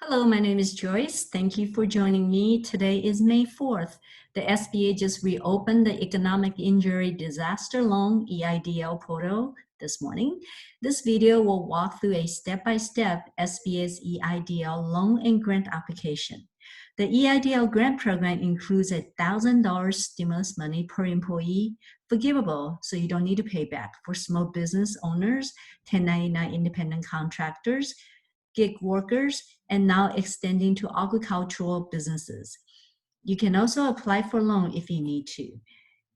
Hello, my name is Joyce. Thank you for joining me. Today is May 4th. The SBA just reopened the Economic Injury Disaster Loan EIDL portal this morning. This video will walk through a step-by-step SBA's EIDL loan and grant application. The EIDL grant program includes $1,000 stimulus money per employee, forgivable, so you don't need to pay back for small business owners, 1099 independent contractors, gig workers, and now extending to agricultural businesses. You can also apply for loan if you need to.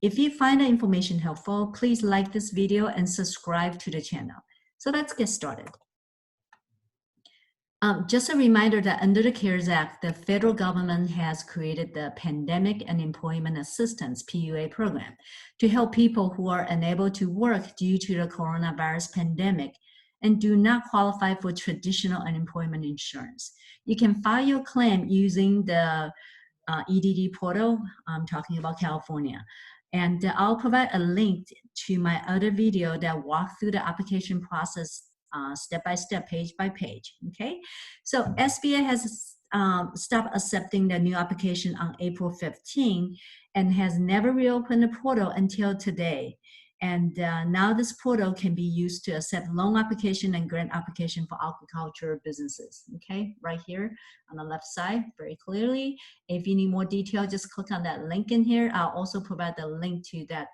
If you find the information helpful, please like this video and subscribe to the channel. So let's get started. Just a reminder that under the CARES Act, the federal government has created the Pandemic and Employment Assistance PUA program to help people who are unable to work due to the coronavirus pandemic and do not qualify for traditional unemployment insurance. You can file your claim using the EDD portal. I'm talking about California. And I'll provide a link to my other video that walks through the application process step by step, page by page. Okay, so SBA has stopped accepting the new application on April 15 and has never reopened the portal until today. And now this portal can be used to accept loan application and grant application for aquaculture businesses. Okay, right here on the left side, very clearly. If you need more detail, just click on that link in here. I'll also provide the link to that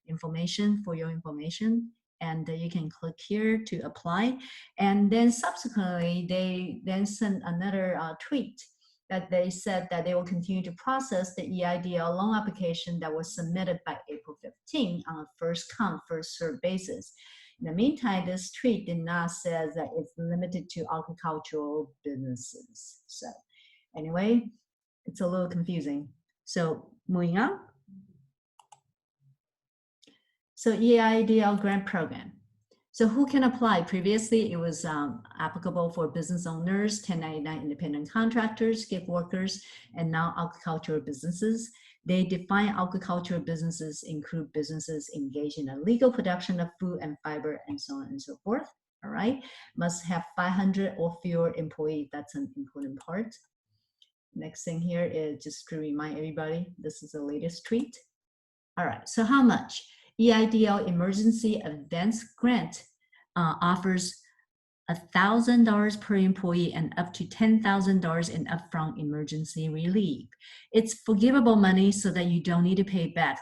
information for your information. And you can click here to apply. And then subsequently, they then sent another tweet that they said that they will continue to process the EIDL loan application that was submitted by April 15 on a first come, first served basis. In the meantime, this tweet did not say that it's limited to agricultural businesses. So anyway, it's a little confusing. So moving on. So EIDL grant program. So who can apply? Previously, it was applicable for business owners, 1099 independent contractors, gig workers, and now agricultural businesses. They define agricultural businesses include businesses engaged in the legal production of food and fiber and so on and so forth. All right, must have 500 or fewer employees. That's an important part. Next thing here is just to remind everybody, this is the latest tweet. All right, so how much? EIDL Emergency Advance Grant offers $1,000 per employee and up to $10,000 in upfront emergency relief. It's forgivable money so that you don't need to pay back.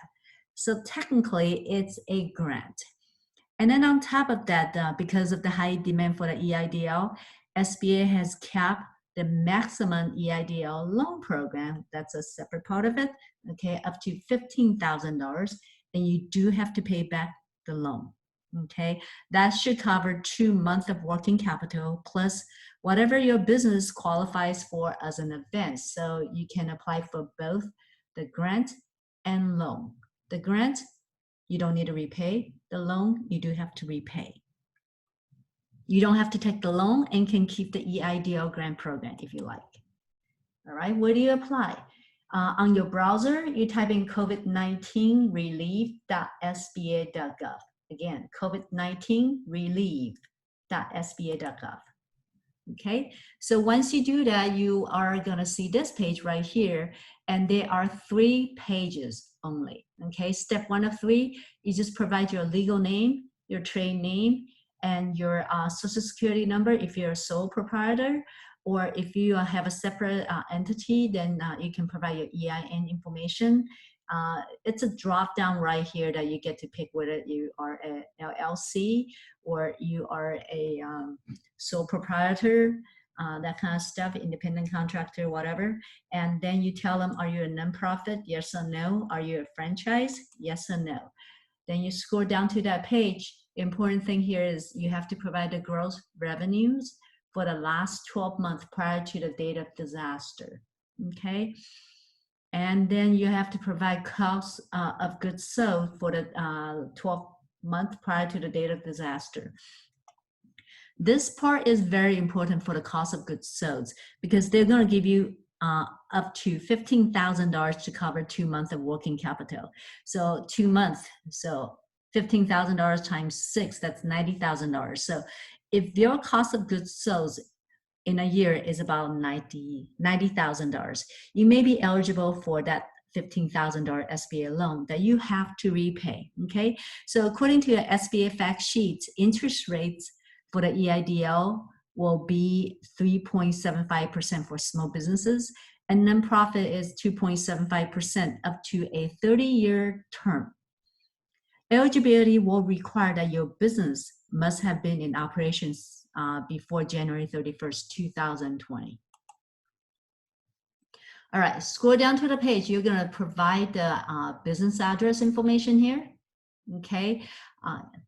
So technically, it's a grant. And then on top of that, because of the high demand for the EIDL, SBA has capped the maximum EIDL loan program. That's a separate part of it, okay, up to $15,000. And you do have to pay back the loan, okay? That should cover 2 months of working capital plus whatever your business qualifies for as an advance. So you can apply for both the grant and loan. The grant, you don't need to repay. The loan, you do have to repay. You don't have to take the loan and can keep the EIDL grant program if you like. All right, where do you apply? On your browser, you type in COVID-19 relief.sba.gov. Again, COVID-19 relief.sba.gov. Okay, so once you do that, you are going to see this page right here, and there are 3 pages only. Okay, step 1 of 3, you just provide your legal name, your trade name, and your social security number if you're a sole proprietor. Or if you have a separate entity, then you can provide your EIN information. It's a drop down right here that you get to pick whether you are a LLC or you are a sole proprietor, that kind of stuff, independent contractor, whatever. And then you tell them, are you a nonprofit? Yes or no. Are you a franchise? Yes or no. Then you scroll down to that page. The important thing here is you have to provide the gross revenues for the last 12 months prior to the date of disaster, okay? And then you have to provide costs of goods sold for the 12 months prior to the date of disaster. This part is very important for the cost of goods sold because they're gonna give you up to $15,000 to cover 2 months of working capital. So 2 months, so $15,000 times 6, that's $90,000. So if your cost of goods sold in a year is about $90,000. You may be eligible for that $15,000 SBA loan that you have to repay, okay? So according to the SBA fact sheet, interest rates for the EIDL will be 3.75% for small businesses, and nonprofit is 2.75% up to a 30-year term. Eligibility will require that your business must have been in operations before January 31st, 2020. All right, scroll down to the page. You're going to provide the business address information here. Okay,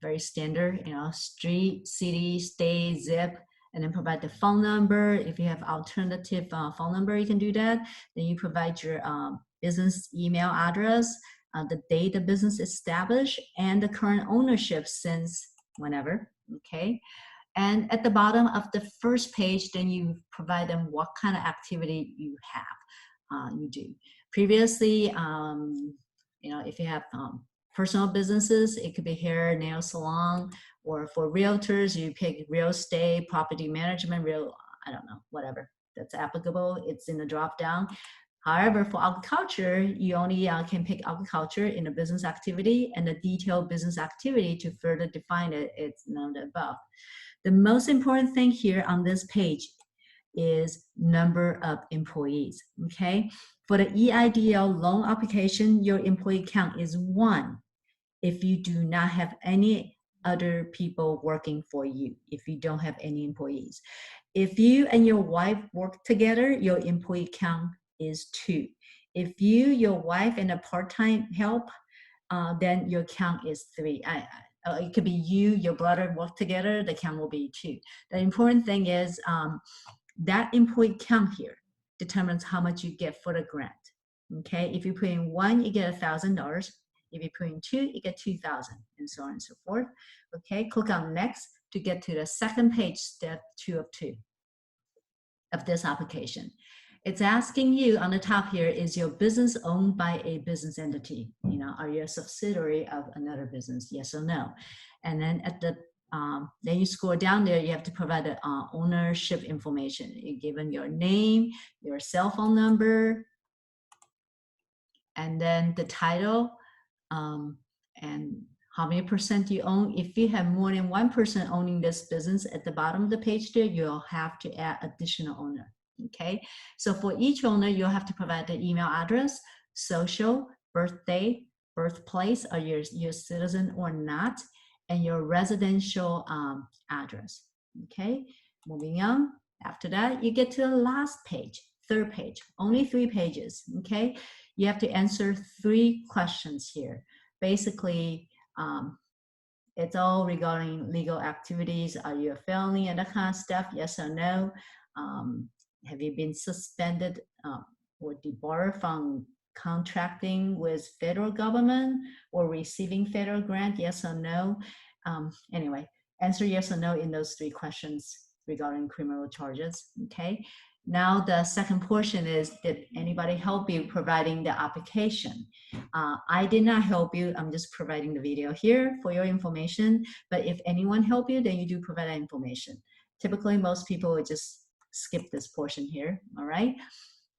very standard, street, city, state, zip, and then provide the phone number. If you have alternative phone number, you can do that. Then you provide your business email address, the date the business established, and the current ownership since whenever, okay? And at the bottom of the first page, then you provide them what kind of activity you have, you do. Previously, if you have personal businesses, it could be hair, nail salon, or for realtors, you pick real estate, property management, I don't know, whatever that's applicable. It's in the drop down. However, for aquaculture, you only can pick aquaculture in a business activity, and the detailed business activity to further define it, it's noted above. The most important thing here on this page is number of employees, okay? For the EIDL loan application, your employee count is 1 if you do not have any other people working for you, if you don't have any employees. If you and your wife work together, your employee count is 2. If you, your wife, and a part-time help, then your count is 3. It could be you, your brother work together, the count will be 2. The important thing is that employee count here determines how much you get for the grant. Okay, if you put in 1, you get $1,000. If you put in 2, you get 2,000, and so on and so forth. Okay, click on next to get to the second page, step 2 of 2 of this application. It's asking you on the top here, is your business owned by a business entity? Are you a subsidiary of another business? Yes or no? And then at the then you scroll down there, you have to provide the ownership information. You're given your name, your cell phone number, and then the title, and how many percent you own. If you have more than 1 person owning this business, at the bottom of the page there, you'll have to add additional owner. Okay, so for each owner, you'll have to provide the email address, social, birthday, birthplace, are you a citizen or not, and your residential address. Okay, moving on. After that, you get to the last page, third page, only 3 pages. Okay, you have to answer 3 questions here. Basically, it's all regarding legal activities. Are you a felony and that kind of stuff? Yes or no? Have you been suspended or debarred from contracting with federal government or receiving federal grant? Yes or no? Anyway, answer yes or no in those 3 questions regarding criminal charges. Okay. Now the second portion is, did anybody help you providing the application? I did not help you. I'm just providing the video here for your information. But if anyone helped you, then you do provide that information. Typically, most people would just skip this portion here. All right.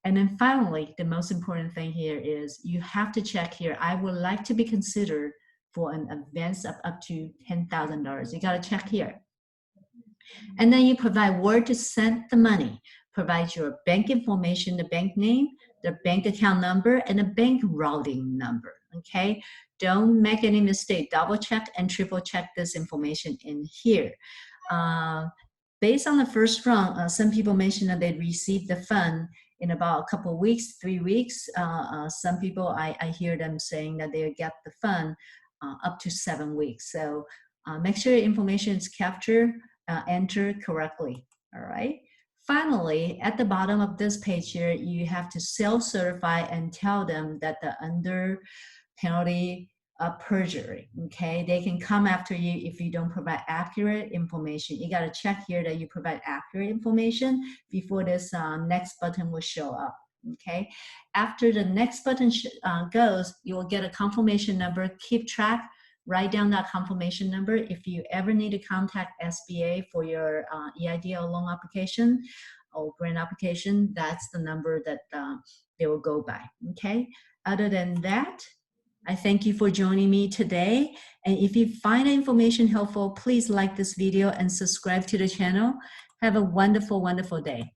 And then finally, the most important thing here is you have to check here. I would like to be considered for an advance of up to $10,000. You got to check here. And then you provide where to send the money. Provide your bank information, the bank name, the bank account number, and the bank routing number, okay? Don't make any mistake. Double check and triple check this information in here. Based on the first round, some people mentioned that they received the fund in about a couple of weeks, 3 weeks. Some people, I hear them saying that they get the fund up to 7 weeks. So make sure your information is captured, entered correctly, all right? Finally, at the bottom of this page here, you have to self-certify and tell them that the under penalty of perjury, okay? They can come after you if you don't provide accurate information. You gotta check here that you provide accurate information before this next button will show up, okay? After the next button goes, you will get a confirmation number. Keep track write down that confirmation number. If you ever need to contact SBA for your EIDL loan application or grant application, that's the number that they will go by, okay? Other than that, I thank you for joining me today. And if you find the information helpful, please like this video and subscribe to the channel. Have a wonderful, wonderful day.